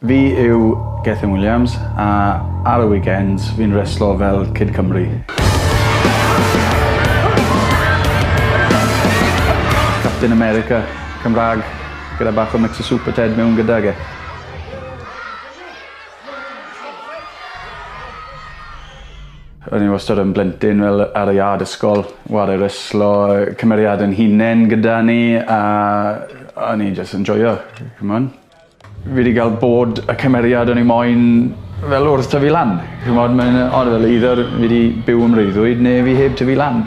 Fi yw Gethin Williams a ar y weekends fi'n reslo fel Kid Cymru. Captain America, Cymraeg, gyda bach o mix o super Ted mewn gydag e. O'n i wastad yn blentyn fel ar y iard ysgol, Arwr Reslo, cymeriad yn hunain gyda ni a o'n i just enjoyo, come on. Fi wedi cael bod y cymeriad o'n i moyn fel wrth tyfu lan. Mae'n ond fel either fi wedi byw yn reiddwyd neu fi heb tyfu lan.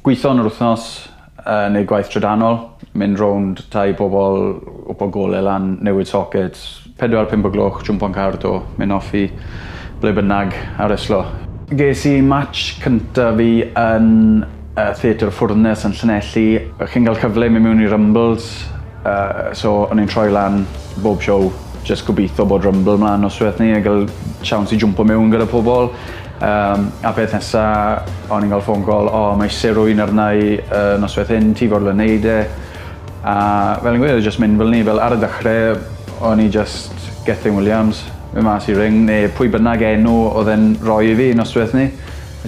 Gweithio yn yr wythnos, neu gwaith trydanol, mynd rownd tai bobl o gole lan, newid sockets, 4-5 o gloch, jwmp o'n cardo, mynd off i ble bynnag ar Reslo. Ges i match cyntaf fi yn Theatr Ffwrnes yn Llanelli. Chi'n cael cyfle mynd mewn i Rumbles. So o'n i'n troi lan bob siow, just gobeithio bod Rumble mlaen noswaith ni a gael siawns i jwmpo mewn gyda pobl. A peth nesa, o'n i'n cael ffôn call, mae serwyn arna i noswaith hyn, ti fod yn neud e. A fel yn gweud, just mynd fel ni, fel ar y dechrau, o'n i just Gethin Williams, mynd mas i ring, neu pwy bynnag enw oedd e'n rhoi i fi noswaith ni.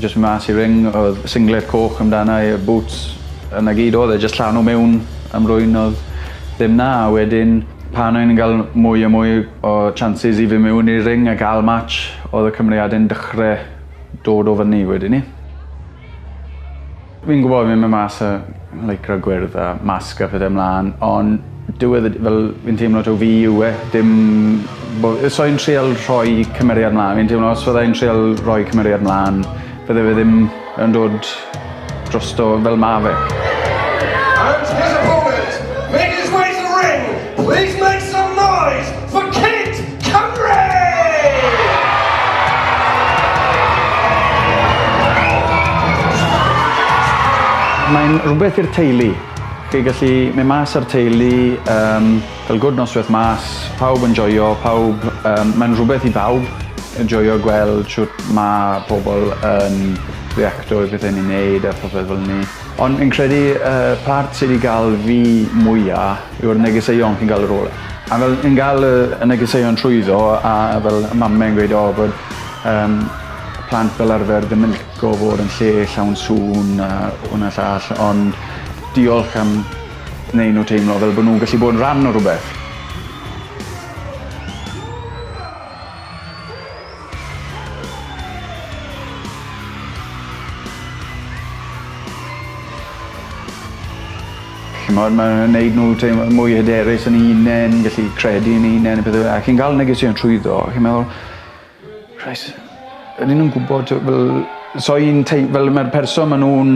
Just mynd mas i ring, oedd singlet coch amdana i, boots, yna gyd oedd e, just llanw mewn am rwy'n oedd ddim na, a wedyn pan o'n i'n cael mwy a mwy o chances i fi mewn i'r ring a gael match, oedd y cymeriadau'n dechrau dod o fyny wedyn ni. Fi'n gwybod fi'n mynd mas y lycra gwyrdd a masg a pethau ymlaen, ond diwedd fel fi'n teimlo taw fi yw e, dim... Os o'n trial rhoi cymeriad mlaen, fi'n teimlo os fyddai'n trial rhoi cymeriad mlaen, bydde fe ddim yn dod drosto fel ma fe. Please make some noise for Kid Cymru! Mae'n rhywbeth i'r teulu. Chi gallu mynd mas ar teulu, cael gwrdd noswaith mas, pawb yn joio, mae'n rhywbeth i bawb yn joio gweld siwt mae pobl yn reacto i beth ni'n neud a popeth fel ni. Ond fi'n credu part sydd wedi cael fi mwyaf yw'r negeseuon chi'n cael yr ole. A fel yn cael y negeseuon trwyddo a fel mamau'n gweud bod plant fel arfer ddim yn licio fod yn lle llawn sŵn a hwnna llall, ond diolch am wneud nhw teimlo fel bod nhw'n gallu bod yn rhan o rhywbeth. Mae'n gwneud nhw mwy hyderus yn unain, gallu credu yn unain, a chi'n cael negeseuon trwyddo, chi'n meddwl, Christ, ydyn nhw'n gwybod, fel mae'r person maen nhw'n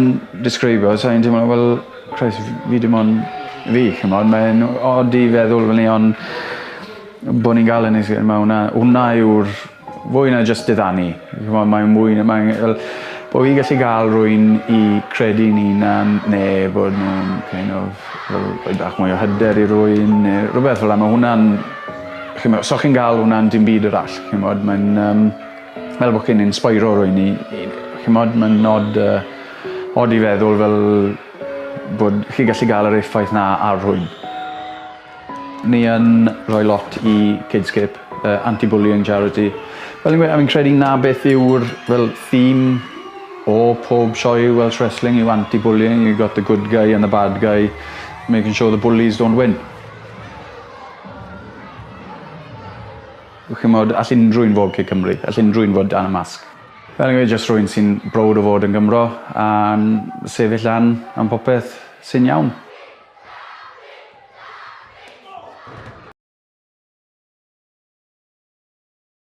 disgrifio, so i'n teimlo, fel, Christ, fi dim ond fi, mae'n od i feddwl fel ni, ond bod ni'n cael yn eisiau, hwnna yw'r fwy na just diddanu, mae'n mwy, bod fi gallu gael rhywun i credu'n unan, neu bod nhw'n kind of, fel bach mwy o hyder i rhywun, neu rhywbeth fel yma. Hwnna'n, so chi'n gael hwnna'n dim byd arall. Mae'n fel bod chi'n inspiro rhywun i, mae'n od i feddwl fel bod chi gallu gael yr effaith na ar rhywun. Ni yn rhoi lot i Kidscape, anti-bullying charity. Fel fi'n credu na beth yw'r fel theme o pob sioe Welsh Wrestling yw anti-bullying. You've got the good guy and the bad guy, making sure the bullies don't win. All unrhyw'n fod Kid Cymru, all unrhyw'n fod dan y masg. Fel yn just rhywun sy'n browd o fod yn Gymro a'n sefyll lan am popeth sy'n iawn.